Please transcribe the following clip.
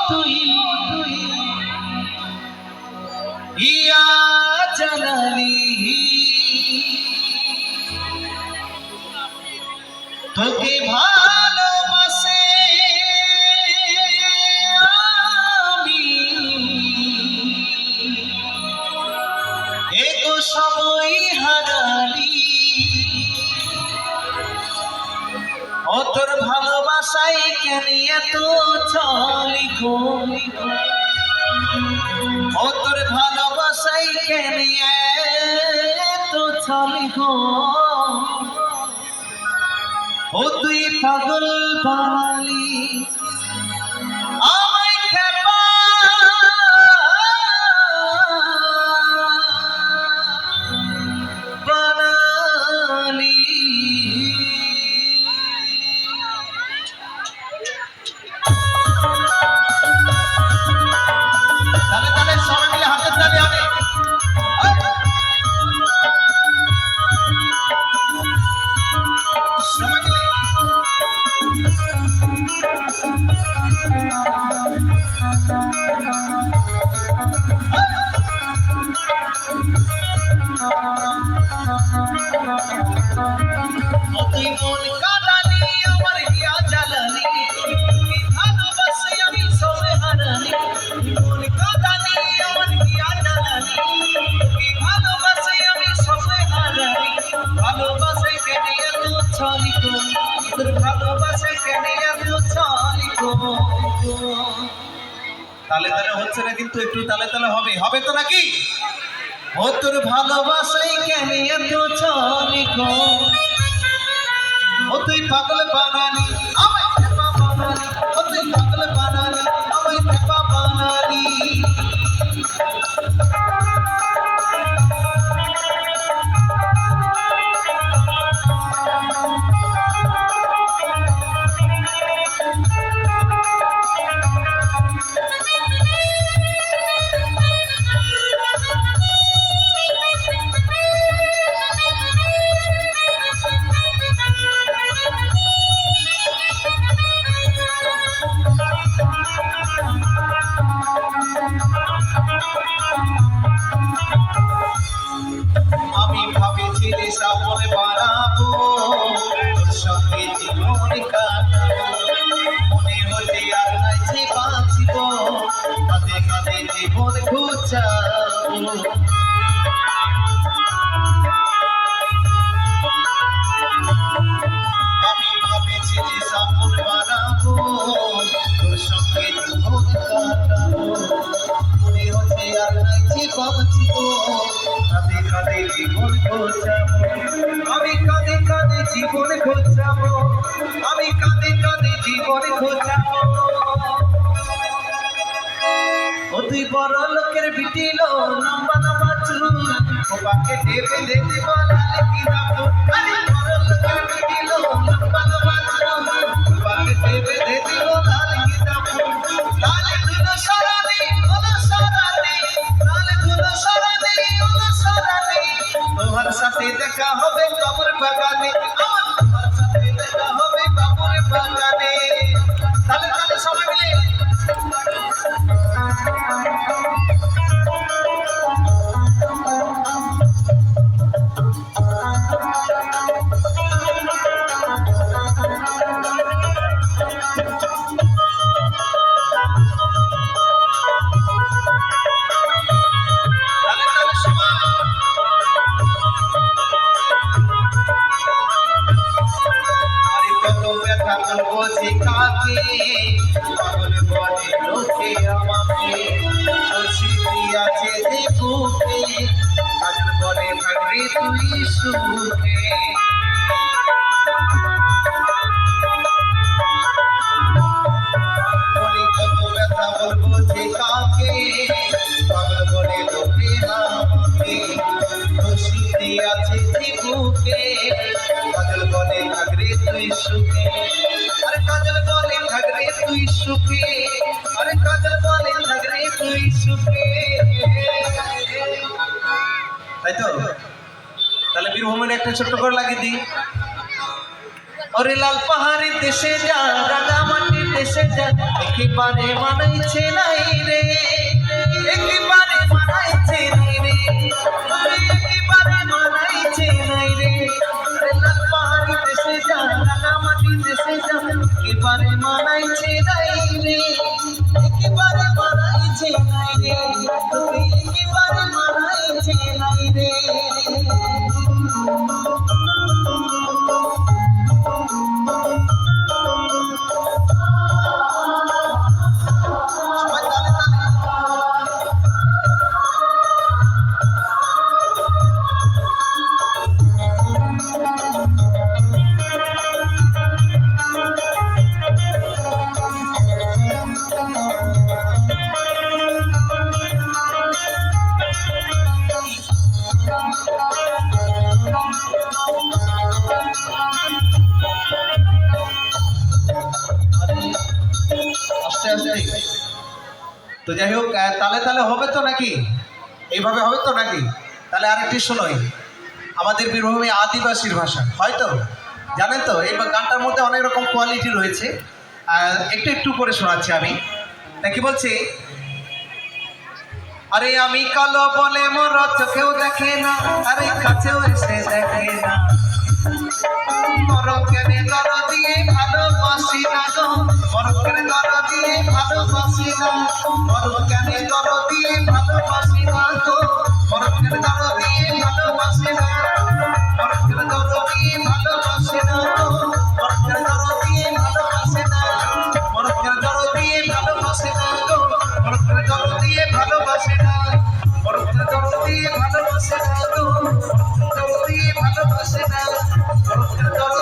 তুই ইয়া জালালি তোকে ভালোবাসে আমি এগো সময় হারালি ও তোর ভালোবাসায় কেন এত ছলি গলি ও তোর ভালোবাসায় কেন এত ছলি গো ও তুই পাগল বানালি আমায় খেপা বানালি তালে তালে সবাই মিলে হাতের তালি হবে সবাই মিলে তুই মন কাঁদালি আমার হিয়া জ্বালালি ভালোবাসি আমি সবে হারালি মন কাঁদালি আমার হিয়া জ্বালালি ভালোবাসি আমি সবে হারালি ভালোবাসে কেন এত ছলি গো তোর ভালোবাসে কেন এত ছলি গো তালে তালে হচ্ছে না কিন্তু একটু তালে তালে হবে হবে তো নাকি ও তোর ভালোবাসাই কেন এত ছলি গো ও তুই পাগল বানালি আমায় খেপা বানালি ও তুই পাগল বানালি আমায় খেপা বানালি আমি ভাবেছি সামনে বাড়াবো তোর সঙ্গে জীবন কাটাবো মনে হলে আর নাই যে বাঁচিব কাঁদে কাঁদে জীবন ঘুচাবো আমি ভাবেছি সামনে বাড়াবো তোর সঙ্গে জীবন কাটাবো মনে হলে আর নাই যে বাঁচিব কাঁদে কাঁদে জীবন ঘোচাবো আমি কাঁদে কাঁদে জীবন ঘোচাবো আমি কাঁদে কাঁদে জীবন ঘোচাবো ও তুই বড় লোকের বিটিল লম্বা লম্বা চুল বাকে দেবে দেবে বলালে কি রাখো আরে বড় লোকের বিটিল লম্বা লম্বা চুল বাকে দেবে দেবে বলালে কি রাখো লালে দুলো সরানি ওলো সরানি লালে দুলো সরানি ওলো সরানি তোমার সাথে দেখা হবে কবর বাগানে তোমার সাথে দেখা হবে কবর বাগানে তালে তালে সবাই মিলে কাকে পাগল বলে লোকে আমাকে খুশি আছে বুকে পাগল বলে ভাগরে তুই সুখে বলি কত ব্যথা বলবো যে কাকে পাগল বলে লোকে আমাকে খুশি আছে বুকে পাগল বলে ভাগরে তুই সুখে अरे काजल बोले ठगरे तुई सुखे अरे काजल बोले ठगरे तुई सुखे তাই তো তাহলে বীরভূমের একটা ছোট্ট করে লাগিয়ে দিই ওরে লাল পাহাড়ি দেশে যা রাঙা মাটি দেশে যা একেবারে মানাইছে নাই রে, একেবারে মানাইছে নাই রে, একেবারে মানাইছে নাই রে। লাল পাহাড়ি দেশে যা, রাঙামাটি দেশে যা, একেবারে মানাইছে নাই রে, একেবারে মানাইছে নাই রে, একেবারে মানাইছে নাই রে। আস্তে আস্তে তো যাই হোক, তালে তালে হবে তো নাকি? এইভাবে হবে তো নাকি? তাহলে আরেকটি শোনোই, আমাদের বীরভূমি আদিবাসীর ভাষা হয়তো জানেন তো। এই গানটার মধ্যে অনেক রকম কোয়ালিটি রয়েছে, একটু একটু করে শোনাচ্ছি আমি। তা কি বলছি? আরে আমি কালো বলে মোর চোখেও দেখে না, আরে কাছেও এসে দেখে না, মরকের দর দিয়ে ভালোবাসি না গো, মরকের দর দিয়ে ভালোবাসি না, মরকের দর দিয়ে ভালোবাসি না গো, মরকের দর দিয়ে ভালোবাসি না, মরকের দর দিয়ে ভালোবাসি না গো, মরকের দর দিয়ে ভালোবাসি না, মরকের দর দিয়ে ভালোবাসি না গো, মরকের দর দিয়ে ভালোবাসি না, মরকের দর দিয়ে ভালোবাসি না গো, দর দিয়ে ভালোবাসি না, মরকের দর